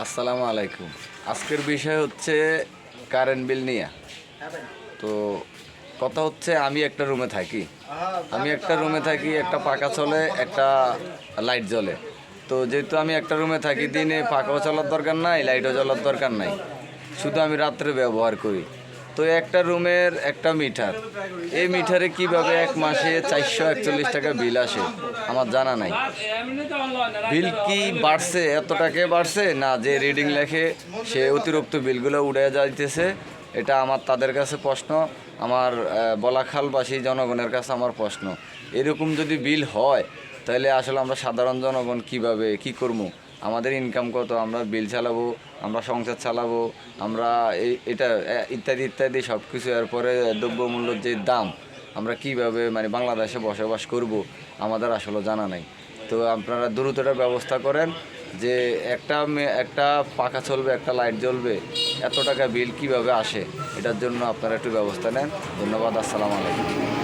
আসসালামু আলাইকুম। আজকের বিষয় হচ্ছে কারেন্ট বিল নিয়ে। তো কথা হচ্ছে আমি একটা রুমে থাকি, একটা পাখা চলে, একটা লাইট জ্বলে। তো যেহেতু আমি একটা রুমে থাকি, দিনে পাখাও চলার দরকার নাই, লাইটও জ্বলার দরকার নাই, শুধু আমি রাত্রে ব্যবহার করি। তো একটা রুমের একটা মিটার, এই মিটারে কিভাবে এক মাসে 441 টাকা বিল আসে আমার জানা নাই। বিল কি বাড়ছে, এত টাকায় বাড়ছে না যে রিডিং লেখে সে অতিরিক্ত বিলগুলো উড়ে যাইতেছে? এটা আমার তাদের কাছে প্রশ্ন, আমার বলাখালবাসী জনগণের কাছে আমার প্রশ্ন। এরকম যদি বিল হয় তাহলে আসলে আমরা সাধারণ জনগণ কিভাবে কি করবো? আমাদের ইনকাম কত? আমরা বিল চালাবো, আমরা সংসার চালাবো, আমরা এটা ইত্যাদি ইত্যাদি সব কিছু। এরপরে দ্রব্যমূল্যের যে দাম, আমরা কিভাবে মানে বাংলাদেশে বসবাস করব আমাদের আসলে জানা নাই। তো আপনারা দ্রুত একটা ব্যবস্থা করেন যে একটা পাখা চলবে, একটা লাইট জ্বলবে, এত টাকা বিল কিভাবে আসে, এটার জন্য আপনারা একটু ব্যবস্থা নেন। ধন্যবাদ। আসসালামু আলাইকুম।